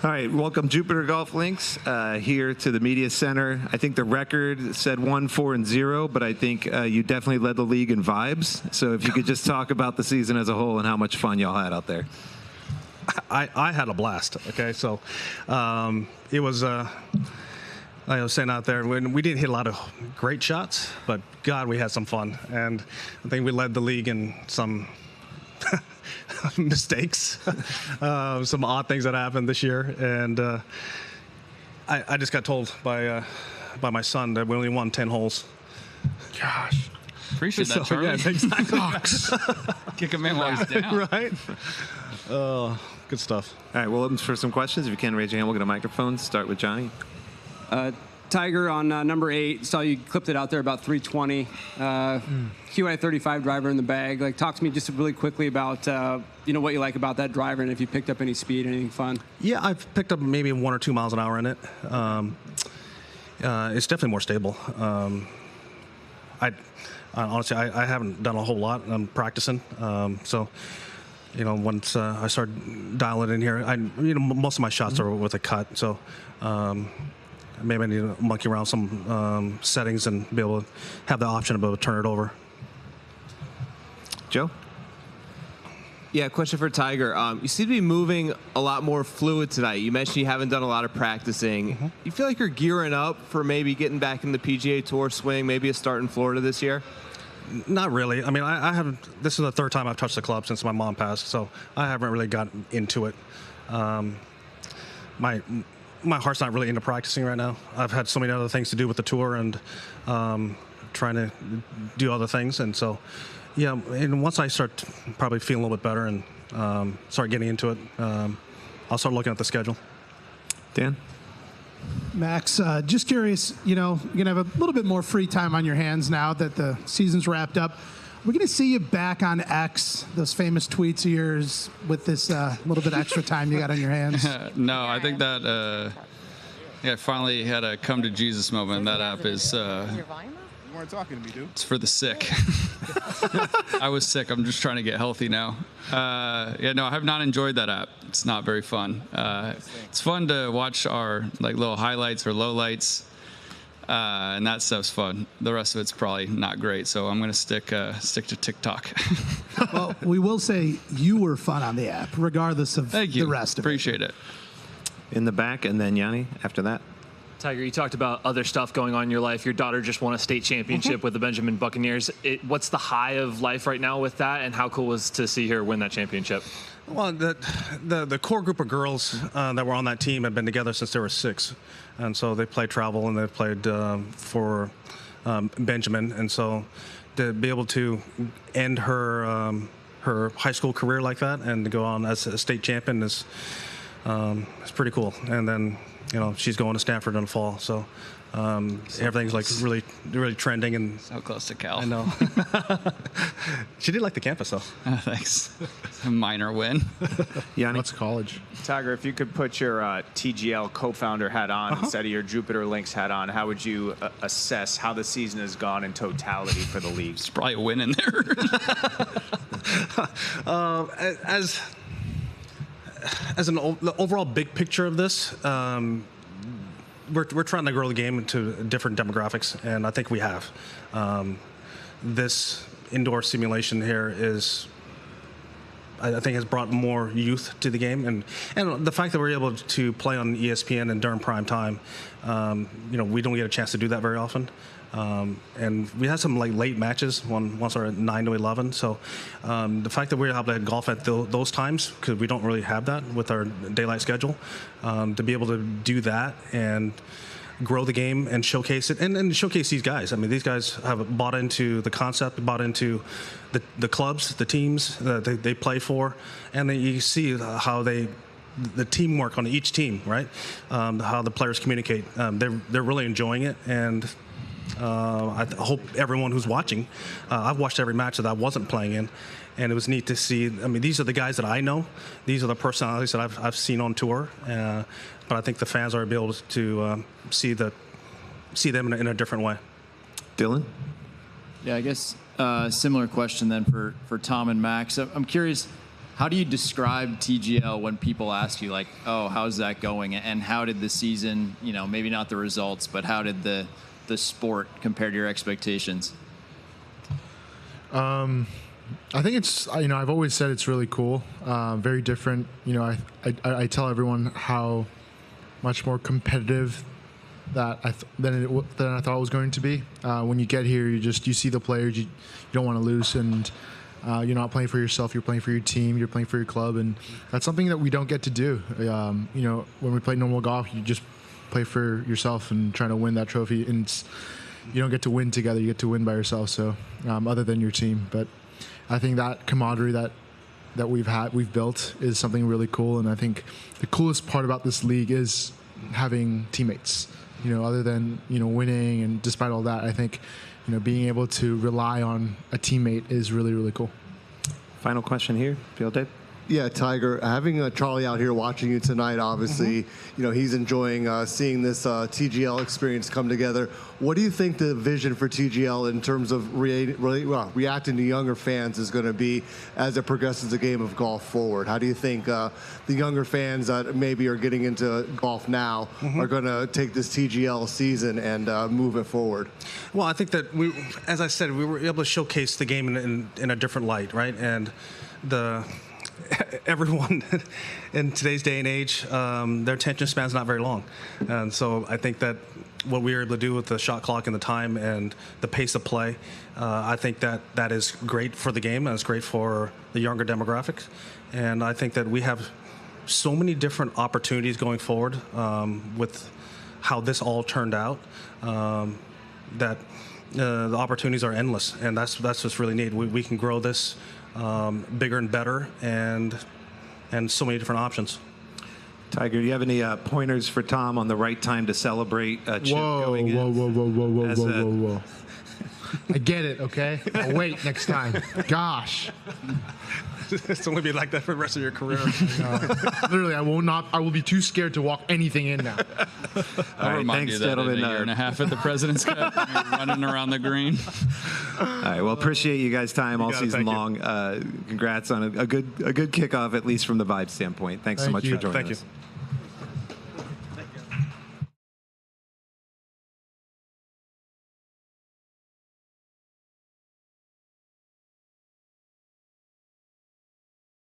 All right, welcome Jupiter Golf Links here to the Media Center. I think the record said 1-4-0, but I think you definitely led the league in vibes. So if you could just talk about the season as a whole and how much fun y'all had out there. I had a blast. Okay, so it was. I was saying out there, when we didn't hit a lot of great shots, but God, we had some fun, and I think we led the league in some mistakes, some odd things that happened this year, and I just got told by my son that we only won 10 holes. Gosh. Appreciate that, Charlie. Yeah, exactly. Kick him in while he's down. Right? Good stuff. All right, we'll open for some questions. If you can, raise your hand. We'll get a microphone. Start with Johnny. Tiger on number 8. Saw you clipped it out there about 320. QI 35 driver in the bag. Like, talk to me just really quickly about what you like about that driver, and if you picked up any speed, anything fun. Yeah, I've picked up maybe 1 or 2 miles an hour in it. It's definitely more stable. Honestly, I haven't done a whole lot. I'm practicing, so. Once I start dialing in here, most of my shots are with a cut, so maybe I need to monkey around some settings and be able to have the option to be able to turn it over. Joe? Yeah, question for Tiger. You seem to be moving a lot more fluid tonight. You mentioned you haven't done a lot of practicing. Mm-hmm. You feel like you're gearing up for maybe getting back in the PGA Tour swing, maybe a start in Florida this year? Not really. I mean, I haven't. This is the third time I've touched the club since my mom passed, so I haven't really gotten into it. My heart's not really into practicing right now. I've had so many other things to do with the tour and trying to do other things, and so yeah. And once I start probably feeling a little bit better and start getting into it, I'll start looking at the schedule. Dan? Max, just curious, you're going to have a little bit more free time on your hands now that the season's wrapped up. We're going to see you back on X, those famous tweets of yours, with this little bit extra time you got on your hands. No, I think that I finally had a come to Jesus moment. That app is You weren't talking to me, dude. it's for the sick. I was sick. I'm just trying to get healthy now. I have not enjoyed that app. It's not very fun. It's fun to watch our little highlights or lowlights, and that stuff's fun. The rest of it's probably not great. So I'm gonna stick to TikTok. Well, we will say you were fun on the app, regardless of Thank you. the rest of Appreciate it. In the back, and then Yanni after that. Tiger, you talked about other stuff going on in your life. Your daughter just won a state championship with the Benjamin Buccaneers. What's the high of life right now with that, and how cool was to see her win that championship? Well, the core group of girls that were on that team have been together since they were 6, and so they played travel and they played for Benjamin, and so to be able to end her high school career like that and to go on as a state champion is pretty cool. And then she's going to Stanford in the fall, so everything's really, really trending. And So close to Cal. I know. She did like the campus, though. Thanks. A minor win. Yanni? What's college? Tiger, if you could put your TGL co-founder hat on instead of your Jupiter Links hat on, how would you assess how the season has gone in totality for the league? There's probably a win in there. As an overall big picture of this, we're trying to grow the game into different demographics, and I think we have. This indoor simulation here I think has brought more youth to the game, and the fact that we're able to play on ESPN and during prime time, we don't get a chance to do that very often. And we had some late matches. Once are at 9 to 11. So the fact that we're able to golf at those times, because we don't really have that with our daylight schedule, to be able to do that and grow the game and showcase it, and showcase these guys. I mean, these guys have bought into the concept, bought into the clubs, the teams that they play for, and then you see how the teamwork on each team, right? How the players communicate. They're really enjoying it, and I hope everyone who's watching, I've watched every match that I wasn't playing in, and it was neat to see. I mean, these are the guys that I know. These are the personalities that I've seen on tour. But I think the fans are able to see them in a different way. Dylan? Yeah, I guess similar question then for Tom and Max. I'm curious, How do you describe TGL when people ask you, like, oh, how's that going? And how did the season, maybe not the results, but how did the sport compare to your expectations? I think it's, I've always said it's really cool, very different. I tell everyone how much more competitive than I thought it was going to be. When you get here, you see the players, you don't want to lose, and you're not playing for yourself, you're playing for your team, you're playing for your club, and that's something that we don't get to do. When we play normal golf, you just play for yourself and trying to win that trophy, and you don't get to win together, you get to win by yourself, so other than your team. But I think that camaraderie that we've built is something really cool, and I think the coolest part about this league is having teammates. Other than winning, and despite all that, I think being able to rely on a teammate is really, really cool. Final question here, Field Dave. Yeah, Tiger, having Charlie out here watching you tonight, obviously, he's enjoying seeing this TGL experience come together. What do you think the vision for TGL in terms of reacting to younger fans is going to be as it progresses the game of golf forward? How do you think the younger fans that maybe are getting into golf now are going to take this TGL season and move it forward? Well, I think that as I said, we were able to showcase the game in a different light, right? And everyone in today's day and age, their attention span's not very long. And so I think that what we were able to do with the shot clock and the time and the pace of play, I think that is great for the game, and it's great for the younger demographics. And I think that we have so many different opportunities going forward with how this all turned out, that the opportunities are endless, and that's what's really neat. We can grow this bigger and better, and so many different options. Tiger, do you have any pointers for Tom on the right time to celebrate Chip going in? Whoa. I get it, okay? I'll wait next time. Gosh. It's only be like that for the rest of your career. Literally, I will be too scared to walk anything in now. I'll remind you that in a year and a half at the President's Cup, when you're running around the green. All right, well, appreciate you guys' time all season long. Congrats on a good kickoff, at least from the vibe standpoint. Thanks so much for joining us.